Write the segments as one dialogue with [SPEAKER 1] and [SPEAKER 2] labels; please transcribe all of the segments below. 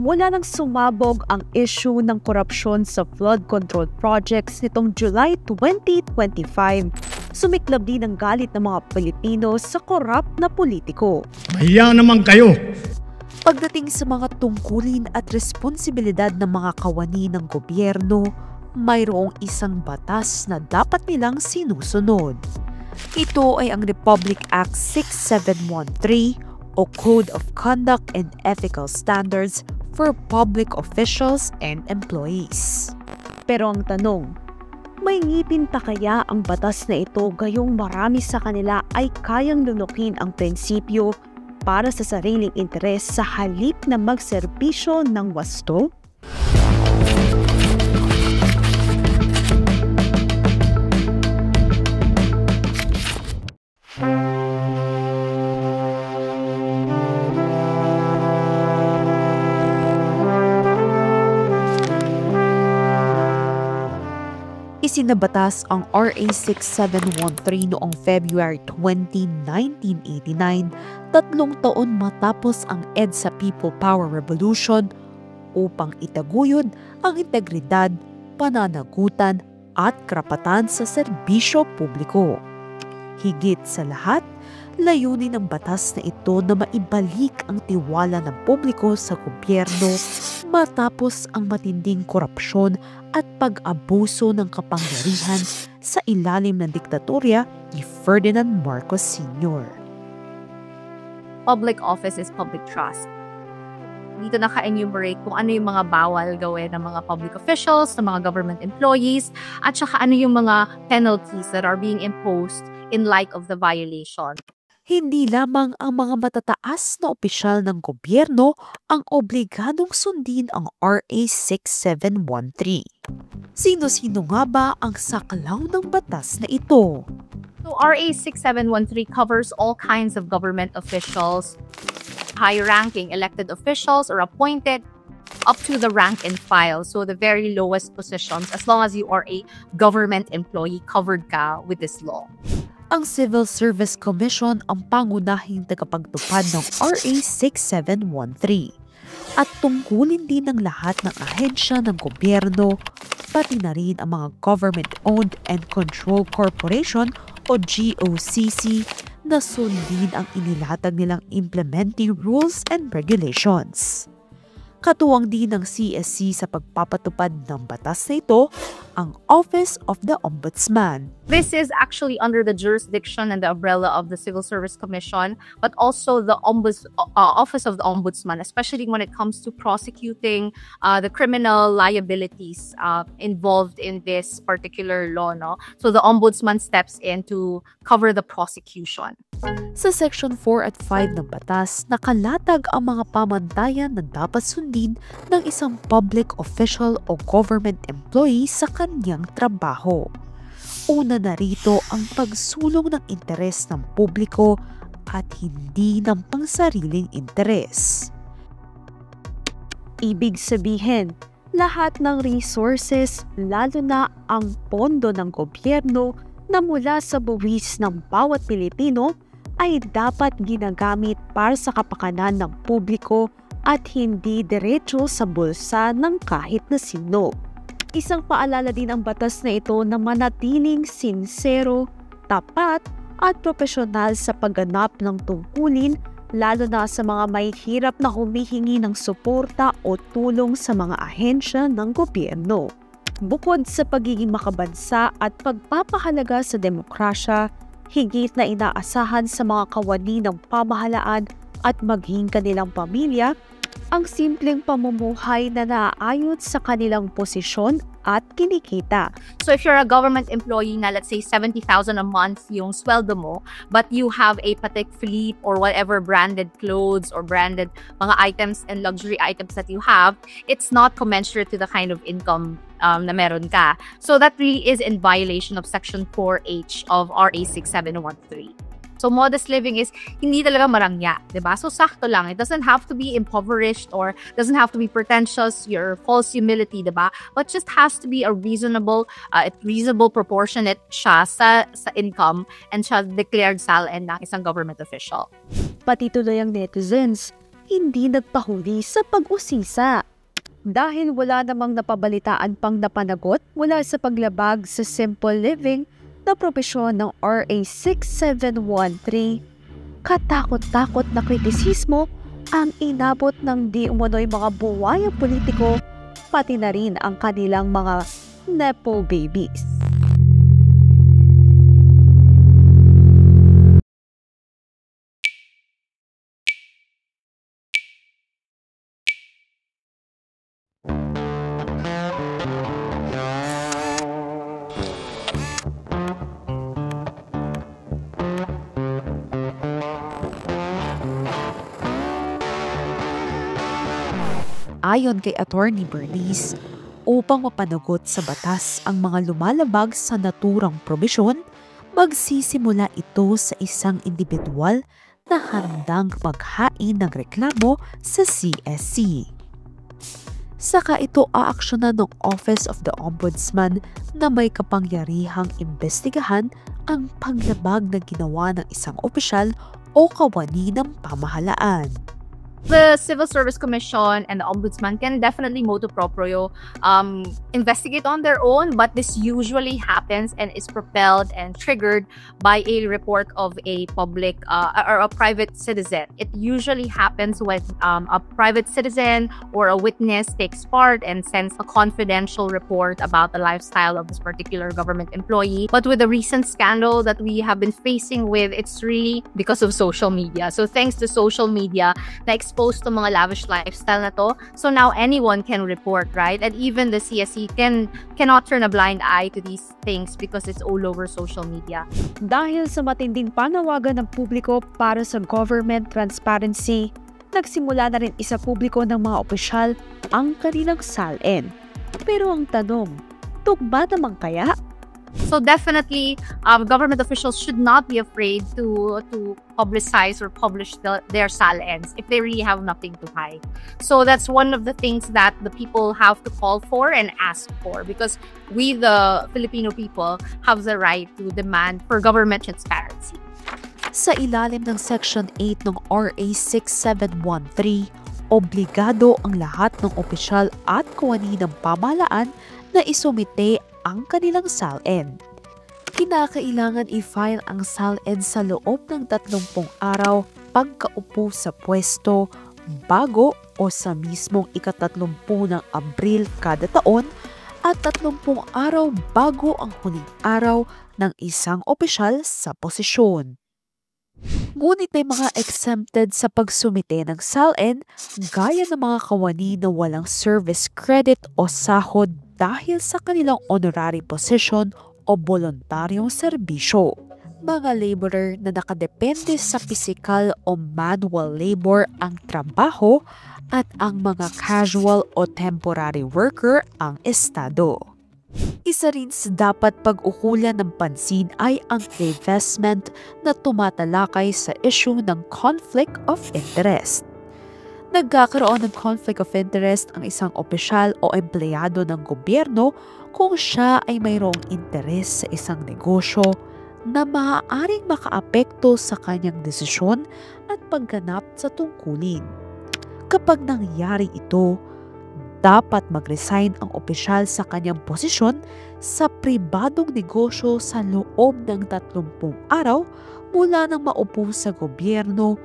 [SPEAKER 1] Mula nang sumabog ang issue ng korupsyon sa flood control projects nitong July 2025, sumiklab din ang galit ng mga Pilipino sa korap na politiko.
[SPEAKER 2] Mahiya naman kayo!
[SPEAKER 1] Pagdating sa mga tungkulin at responsibilidad ng mga kawani ng gobyerno, mayroong isang batas na dapat nilang sinusunod. Ito ay ang Republic Act 6713 o Code of Conduct and Ethical Standards for Public Officials and Employees. Pero ang tanong, may ngipin pa kaya ang batas na ito gayong marami sa kanila ay kayang lunukin ang prinsipyo para sa sariling interes sa halip na magserbisyo ng wasto? Isinabatas ang RA 6713 noong February 20, 1989, 3 taon matapos ang EDSA People Power Revolution upang itaguyod ang integridad, pananagutan at karapatan sa serbisyo publiko. Higit sa lahat, layunin ng batas na ito na maibalik ang tiwala ng publiko sa gobyerno matapos ang matinding korupsyon at pag-abuso ng kapangyarihan sa ilalim ng diktatorya ni Ferdinand Marcos Sr.
[SPEAKER 3] Public office is public trust. Dito naka-enumerate kung ano yung mga bawal gawin ng mga public officials, ng mga government employees, at saka ano yung mga penalties that are being imposed in light of the violation.
[SPEAKER 1] Hindi lamang ang mga matataas na opisyal ng gobyerno ang obligadong sundin ang RA 6713. Sino-sino nga ba ang saklaw ng batas na ito?
[SPEAKER 3] So RA 6713 covers all kinds of government officials, high-ranking elected officials or appointed up to the rank and file, so the very lowest positions, as long as you are a government employee, covered ka with this law.
[SPEAKER 1] Ang Civil Service Commission ang pangunahing tagapagtupad ng RA 6713 at tungkulin din ng lahat ng ahensya ng gobyerno, pati na rin ang mga government-owned and controlled corporation o GOCC na sundin ang inilatag nilang implementing rules and regulations. Katuwang din ng CSC sa pagpapatupad ng batas na ito ang Office of the Ombudsman.
[SPEAKER 3] This is actually under the jurisdiction and the umbrella of the Civil Service Commission, but also the Office of the Ombudsman, especially when it comes to prosecuting the criminal liabilities involved in this particular law. No? So the Ombudsman steps in to cover the prosecution.
[SPEAKER 1] Sa Section 4 at 5 ng batas, nakalatag ang mga pamantayan na dapat sundin ng isang public official o government employee sa kanyang trabaho. Una na rito ang pagsulong ng interes ng publiko at hindi ng pangsariling interes. Ibig sabihin, lahat ng resources, lalo na ang pondo ng gobyerno na mula sa buwis ng bawat Pilipino, ay dapat ginagamit para sa kapakanan ng publiko at hindi diretso sa bulsa ng kahit na sino. Isang paalala din ang batas na ito na manatiling sinsero, tapat at profesional sa pagganap ng tungkulin, lalo na sa mga may hirap na humihingi ng suporta o tulong sa mga ahensya ng gobyerno. Bukod sa pagiging makabansa at pagpapahalaga sa demokrasya, higit na inaasahan sa mga kawani ng pamahalaan at maging kanilang pamilya ang simpleng pamumuhay na naaayon sa kanilang posisyon at kinikita.
[SPEAKER 3] So if you're a government employee na let's say 70,000 a month yung sweldo mo, but you have a Patek Philippe or whatever branded clothes or branded mga items and luxury items that you have, it's not commensurate to the kind of income na meron ka. So that really is in violation of Section 4H of RA 6713. So modest living is hindi talaga marangya, 'di ba? So sakto lang. It doesn't have to be impoverished or doesn't have to be pretentious, your false humility, 'di ba? But just has to be a reasonable proportionate siya sa income and siya declared salary ng isang government official.
[SPEAKER 1] Pati tuloy ang netizens, hindi nagpahuli sa pag-usisa. Dahil wala namang napabalitaan pang napanagot mula sa paglabag sa simple living na propesyon ng RA 6713, katakot-takot na kritisismo ang inabot ng di umano'y mga buwayang politiko, pati na rin ang kanilang mga nepo babies. Ayon kay Attorney Bernice, upang mapanagot sa batas ang mga lumalabag sa naturang probisyon, magsisimula ito sa isang individual na handang maghain ng reklamo sa CSC. Saka ito aaksyonan ng Office of the Ombudsman na may kapangyarihang imbestigahan ang paglabag na ginawa ng isang opisyal o kawani ng pamahalaan.
[SPEAKER 3] The Civil Service Commission and the Ombudsman can definitely motu proprio investigate on their own, but this usually happens and is propelled and triggered by a report of a public or a private citizen. It usually happens when a private citizen or a witness takes part and sends a confidential report about the lifestyle of this particular government employee. But with the recent scandal that we have been facing with, it's really because of social media. So thanks to social media, exposed to mga lavish lifestyle na to. So now anyone can report, right? And even the CSC cannot turn a blind eye to these things because it's all over social media.
[SPEAKER 1] Dahil sa matinding panawagan ng publiko para sa government transparency, nagsimula na rin isa publiko ng mga opisyal ang kanilang salin. Pero ang tanong, tugma naman kaya?
[SPEAKER 3] So definitely, government officials should not be afraid to publicize or publish their salins if they really have nothing to hide. So that's one of the things that the people have to call for and ask for, because we, the Filipino people, have the right to demand for government transparency.
[SPEAKER 1] Sa ilalim ng Section 8 ng RA 6713, obligado ang lahat ng opisyal at kawani ng pamahalaan na isumite ang kanilang SALN. Kinakailangan i-file ang SALN sa loob ng 30 araw pagkaupo sa pwesto bago o sa mismong ika-30 ng Abril kada taon at 30 araw bago ang huling araw ng isang opisyal sa posisyon. Ngunit may mga exempted sa pagsumite ng SALN gaya ng mga kawani na walang service credit o sahod dahil sa kanilang honorary position o voluntaryong serbisyo. Mga laborer na nakadepende sa physical o manual labor ang trabaho at ang mga casual o temporary worker ang estado. Isa rin sa dapat pag-ukulan ng pansin ay ang divestment na tumatalakay sa issue ng conflict of interest. Nagkakaroon ng conflict of interest ang isang opisyal o empleyado ng gobyerno kung siya ay mayroong interes sa isang negosyo na maaaring makaapekto sa kanyang desisyon at pagganap sa tungkulin. Kapag nangyari ito, dapat mag-resign ang opisyal sa kanyang posisyon sa pribadong negosyo sa loob ng 30 araw mula nang maupo sa gobyerno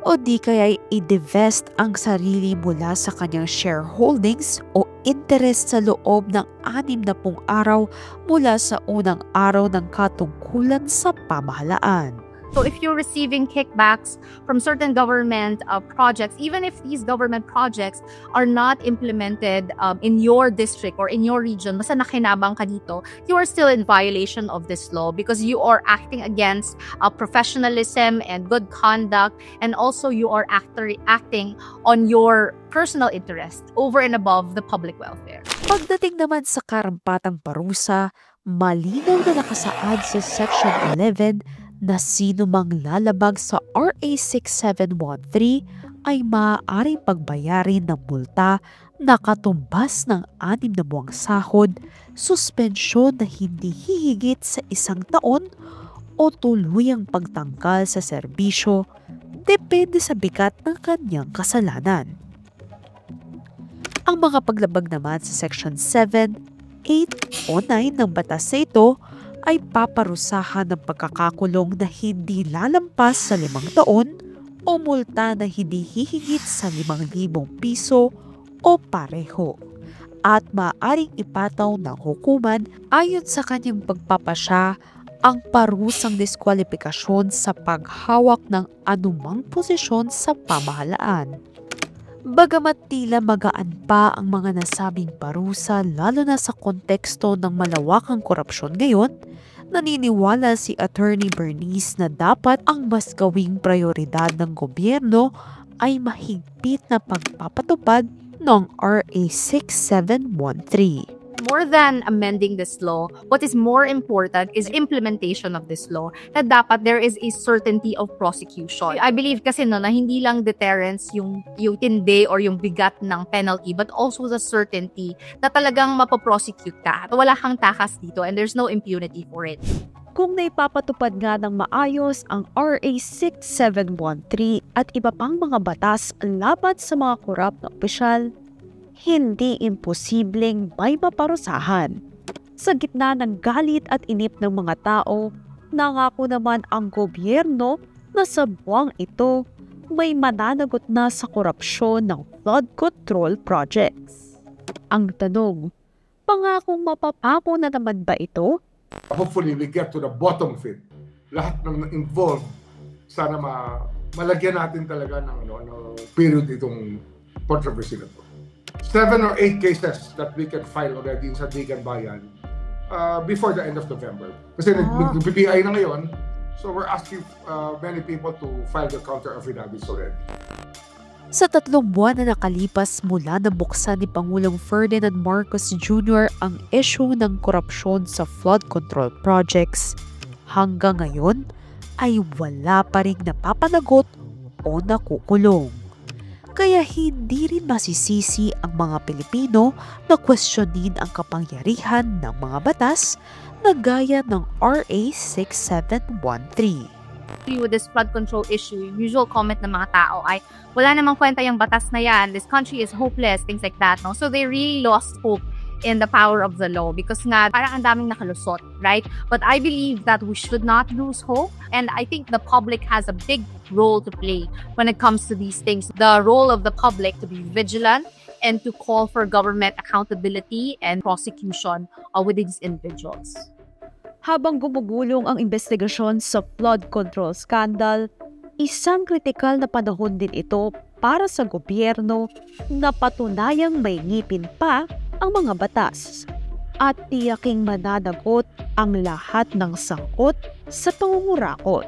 [SPEAKER 1] o di kaya i-divest ang sarili mula sa kanyang shareholdings o interest sa loob ng 60 araw mula sa unang araw ng katungkulan sa pamahalaan.
[SPEAKER 3] So if you're receiving kickbacks from certain government projects, even if these government projects are not implemented in your district or in your region, basta nakinabang ka dito, you are still in violation of this law because you are acting against professionalism and good conduct, and also you are acting on your personal interest over and above the public welfare.
[SPEAKER 1] Pagdating naman sa karampatang parusa, malinaw na nakasaad sa Section 11 na sino mang lalabag sa RA 6713 ay maaaring pagbayarin ng multa na katumbas ng 6 na buwang sahod, suspensyon na hindi hihigit sa 1 taon o tuluyang pagtanggal sa serbisyo depende sa bigat ng kanyang kasalanan. Ang mga paglabag naman sa Section 7, 8 o 9 ng batas na ito ay paparusahan ng pagkakakulong na hindi lalampas sa 5 taon o multa na hindi hihigit sa 5,000 piso o pareho at maaaring ipataw ng hukuman ayon sa kanyang pagpapasya ang parusang diskwalifikasyon sa paghawak ng anumang posisyon sa pamahalaan. Bagamat tila magaan pa ang mga nasabing parusa lalo na sa konteksto ng malawakang korupsyon ngayon, naniniwala si Attorney Bernice na dapat ang mas gawing prioridad ng gobyerno ay mahigpit na pagpapatupad ng RA 6713.
[SPEAKER 3] More than amending this law, what is more important is implementation of this law, na dapat there is a certainty of prosecution. I believe kasi na hindi lang deterrence yung tindi or yung bigat ng penalty, but also the certainty na talagang mapoprosecute ka. Wala kang takas dito and there's no impunity for it.
[SPEAKER 1] Kung naipapatupad nga ng maayos ang RA 6713 at iba pang mga batas laban sa mga korap na opisyal, hindi imposibleng may maparusahan. Sa gitna ng galit at inip ng mga tao, nangako naman ang gobyerno na sa buwang ito may mananagot na sa korupsyon ng flood control projects. Ang tanong, pangakong mapapako na naman ba ito?
[SPEAKER 2] Hopefully, we get to the bottom of it. Lahat ng involved, sana malagyan natin talaga ng period itong controversy na ito. 7 or 8 cases that we can file already in Sandigan Bayan before the end of November. Kasi nag-PPI na ngayon, so we're asking many people to file their counter affidavits already.
[SPEAKER 1] Sa 3 buwan na nakalipas mula na buksan ni Pangulong Ferdinand Marcos Jr. ang issue ng korupsyon sa flood control projects, hanggang ngayon ay wala pa ring napapanagot o nakukulong. Kaya hindi rin masisisi ang mga Pilipino na questionin ang kapangyarihan ng mga batas na gaya ng RA 6713.
[SPEAKER 3] With this flood control issue, yung usual comment ng mga tao ay, wala namang kwenta yung batas na yan, this country is hopeless, things like that. No? So they really lost hope in the power of the law because nga parang ang daming nakalusot, right? But I believe that we should not lose hope, and I think the public has a big role to play when it comes to these things. The role of the public to be vigilant and to call for government accountability and prosecution with these individuals.
[SPEAKER 1] Habang gumugulong ang investigasyon sa flood control scandal, isang kritikal na panahon din ito para sa gobyerno na patunayang may ngipin pa ang mga batas at tiyaking mananagot ang lahat ng sangkot sa pangungurakot.